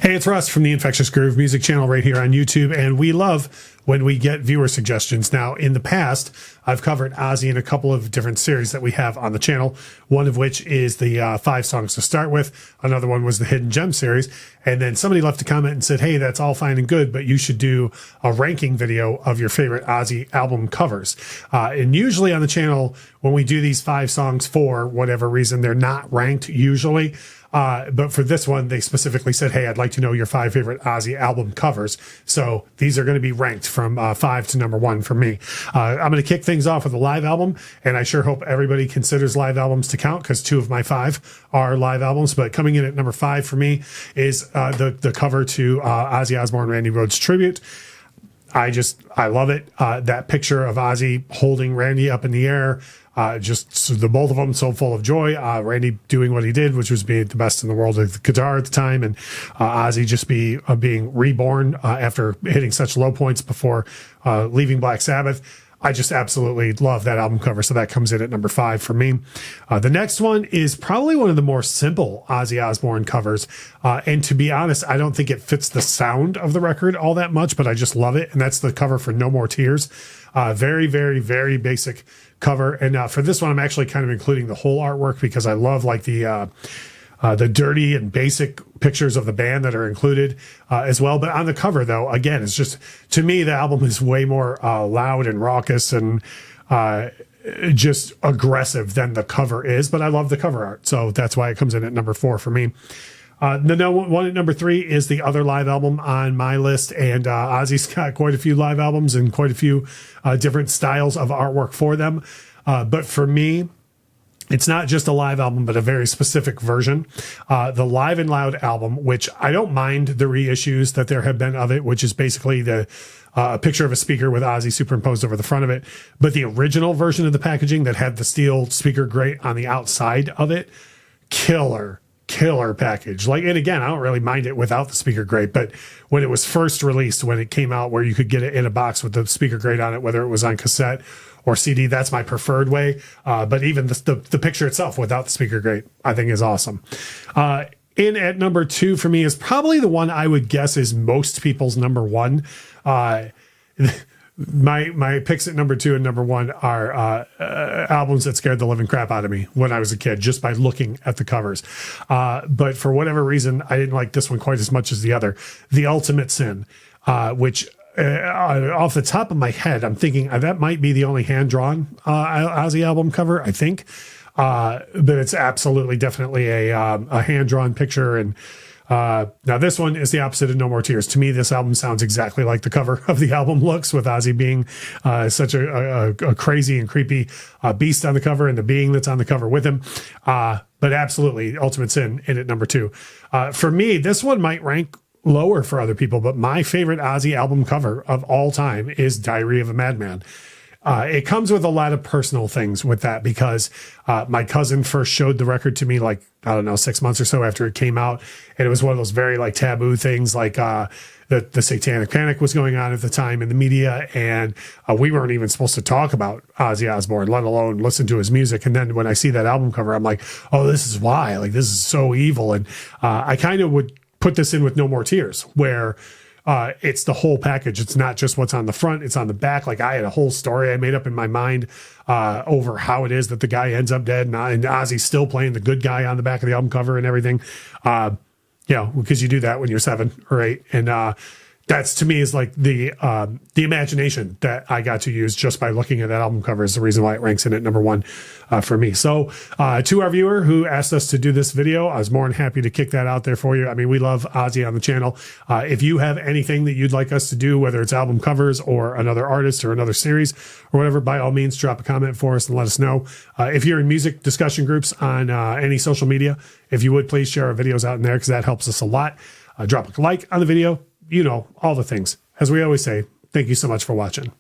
Hey, it's Russ from the Infectious Groove music channel right here on YouTube, and we love when we get viewer suggestions. Now, in the past, I've covered Ozzy in a couple of different series that we have on the channel, one of which is the 5 songs to start with. Another one was the Hidden Gem series. And then somebody left a comment and said, hey, that's all fine and good, but you should do a ranking video of your favorite Ozzy album covers. And usually on the channel, when we do these 5 songs for whatever reason, they're not ranked usually. But for this one, they specifically said, hey, I'd like to know your 5 favorite Ozzy album covers. So these are going to be ranked from 5 to number 1 for me. I'm going to kick things off with a live album, and I sure hope everybody considers live albums to count because 2 of my 5 are live albums. But coming in at number 5 for me is the cover to Ozzy Osbourne, Randy Rhoads tribute. I love it. That picture of Ozzy holding Randy up in the air, just the both of them so full of joy. Randy doing what he did, which was being the best in the world of the guitar at the time, and Ozzy just being reborn after hitting such low points before leaving Black Sabbath. I just absolutely love that album cover, so that comes in at number 5 for me. The next one is probably one of the more simple Ozzy Osbourne covers, and to be honest, I don't think it fits the sound of the record all that much, but I just love it, and that's the cover for No More Tears. Very, very, very basic cover, and for this one, I'm actually kind of including the whole artwork because I love like the dirty and basic pictures of the band that are included as well. But on the cover, though, again, it's just, to me, the album is way more loud and raucous and just aggressive than the cover is. But I love the cover art, so that's why it comes in at number 4 for me. The one at number 3 is the other live album on my list, and Ozzy's got quite a few live albums and quite a few different styles of artwork for them. But for me, it's not just a live album, but a very specific version. The Live and Loud album, which I don't mind the reissues that there have been of it, which is basically a picture of a speaker with Ozzy superimposed over the front of it. But the original version of the packaging that had the steel speaker grate on the outside of it, killer package. Like, and again, I don't really mind it without the speaker grate, but when it was first released, when it came out where you could get it in a box with the speaker grate on it, whether it was on cassette or CD, that's my preferred way. But even the picture itself without the speaker grate, I think is awesome. In at number 2 for me is probably the one I would guess is most people's number 1. My picks at number 2 and number 1 are albums that scared the living crap out of me when I was a kid, just by looking at the covers. But for whatever reason, I didn't like this one quite as much as the other. The Ultimate Sin, which off the top of my head, I'm thinking that might be the only hand-drawn Ozzy album cover, I think. But it's absolutely, definitely a hand-drawn picture. And now this one is the opposite of No More Tears. To me, this album sounds exactly like the cover of the album looks, with Ozzy being such a crazy and creepy beast on the cover, and the being that's on the cover with him. But absolutely, Ultimate Sin in at number 2. For me, this one might rank lower for other people, but my favorite Ozzy album cover of all time is Diary of a Madman. It comes with a lot of personal things with that because my cousin first showed the record to me, like, I don't know, 6 months or so after it came out. And it was one of those very like taboo things, like the Satanic Panic was going on at the time in the media. And we weren't even supposed to talk about Ozzy Osbourne, let alone listen to his music. And then when I see that album cover, I'm like, oh, this is why. Like, this is so evil. And I kind of would put this in with No More Tears, where it's the whole package. It's not just what's on the front, it's on the back. Like, I had a whole story I made up in my mind over how it is that the guy ends up dead, and Ozzy's still playing the good guy on the back of the album cover and everything. Because you do that when you're 7 or 8. And that's, to me, is like the imagination that I got to use just by looking at that album cover is the reason why it ranks in at number 1 for me. So to our viewer who asked us to do this video, I was more than happy to kick that out there for you. I mean, we love Ozzy on the channel. If you have anything that you'd like us to do, whether it's album covers or another artist or another series or whatever, by all means, drop a comment for us and let us know. If you're in music discussion groups on any social media, if you would, please share our videos out in there, because that helps us a lot. Drop a like on the video. You know, all the things. As we always say, thank you so much for watching.